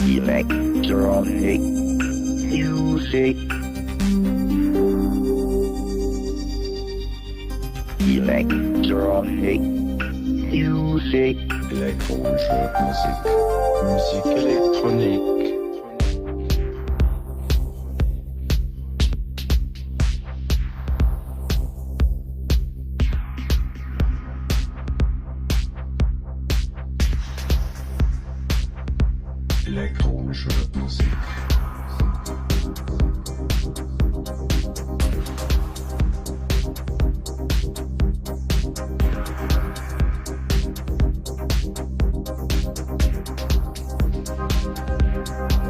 Electronic music. Electronic music. Elektronische Musik. Musik Elektronik. Elektronische Musik.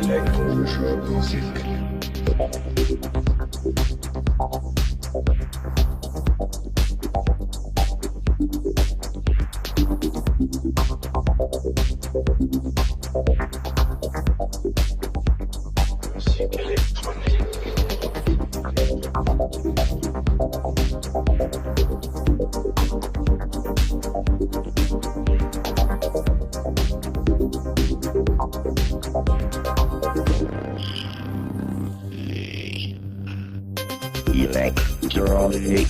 Elektronische Musik. Musik Elektronik. Electronic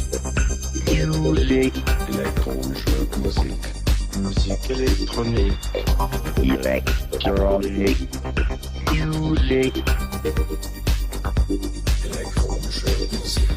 music. Elektronische Musik. Musik Elektronik. Electronic music. Elektronische Musik.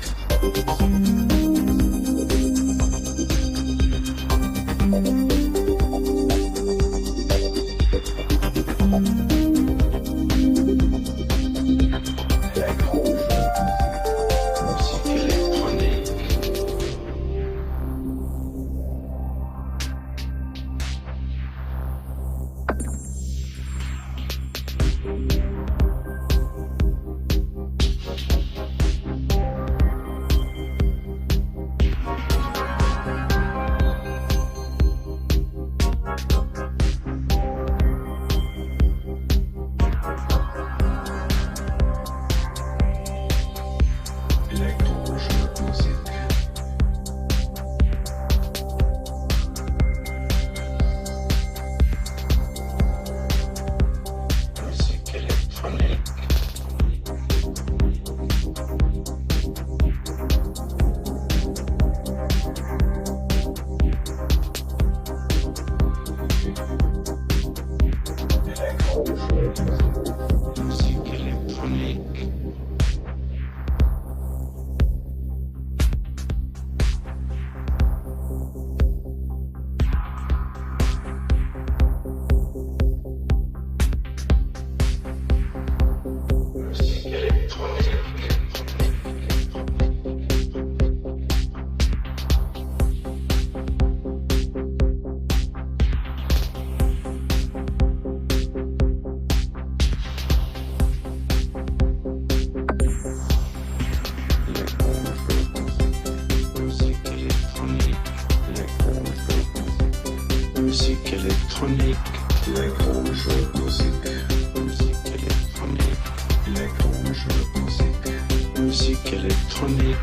Musik Elektronik. Elektronische Musik. Musik Elektronik. Elektronische Musik. Musik Elektronik.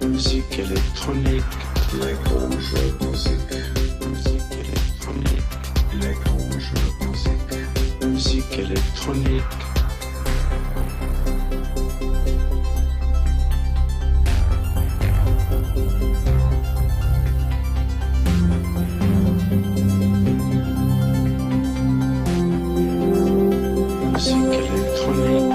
Musik Elektronik, elektronische Musik, Musik Elektronik, elektronische Musik, Musik Elektronik. Musik Elektronik.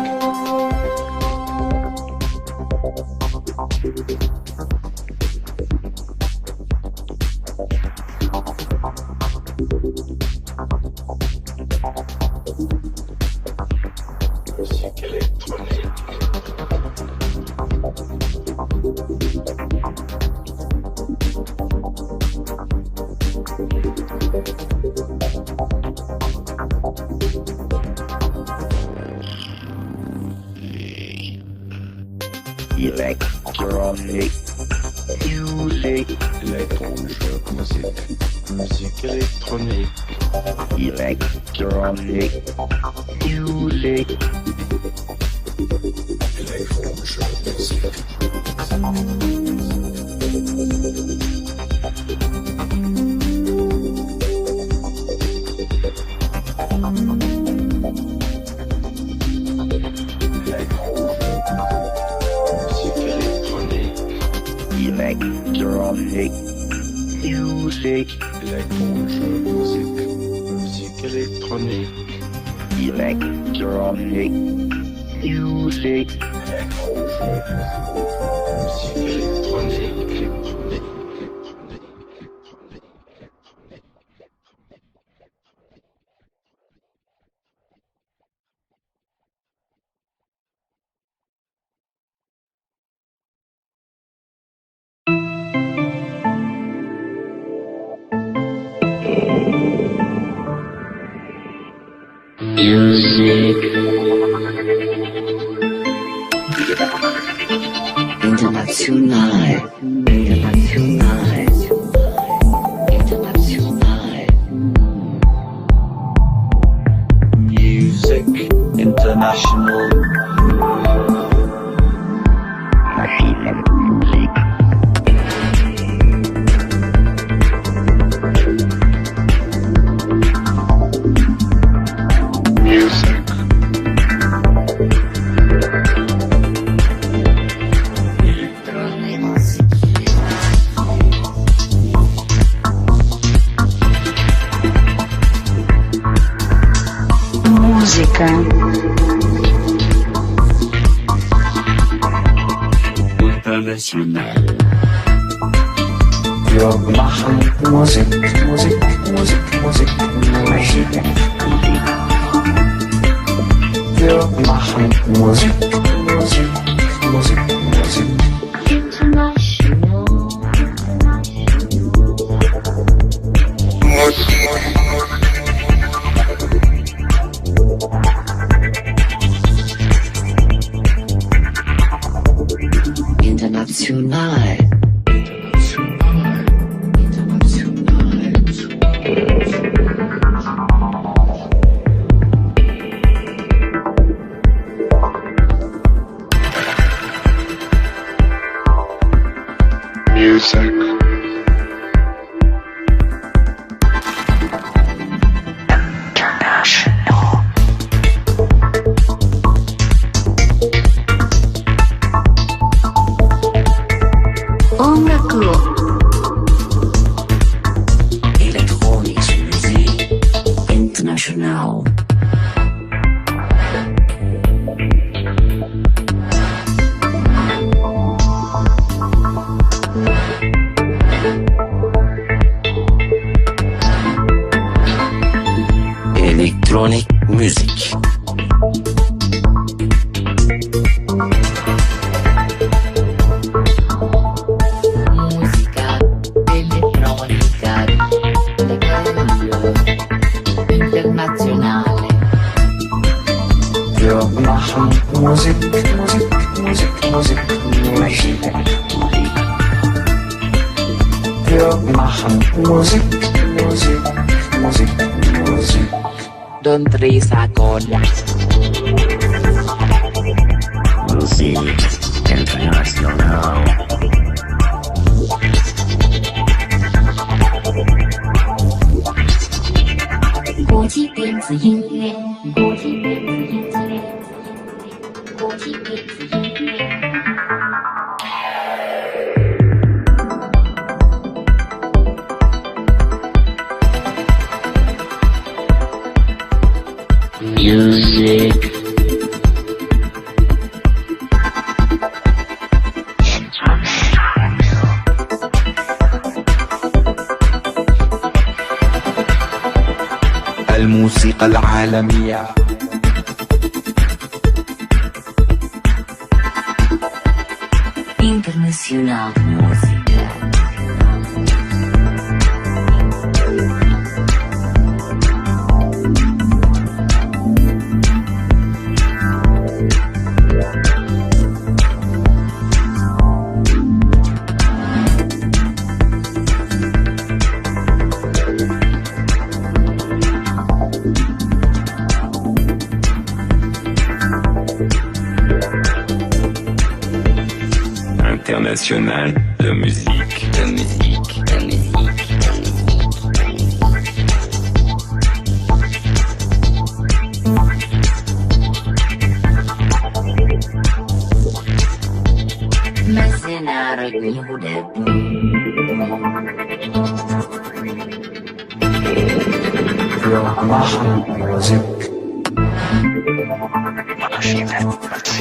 Musik Elektronik. Electronic music. music, électronique, musique électronique, electronic music, electronic music, musique électronique, electronic music, music, international, music international, machine music, music, musica, international, wir machen Musik, Musik, Musik, Musik, Musik, wir machen Musik, Musik, Musik, Musik. International. music, Electronics Music International. Electronic Music. Musica elettronica internazionale. Wir machen Musik, Musik, Musik, Musik, Musik. Wir machen Musik, Musik, Musik, Musik. ดนตรีสากล music, international, 国际电子音乐，国际电子音乐，国际电子音乐。music, الموسيقى العالمية International Música. internationale de musique. De musique, de musique. Mercenary hudeb. Machine music. Machine music.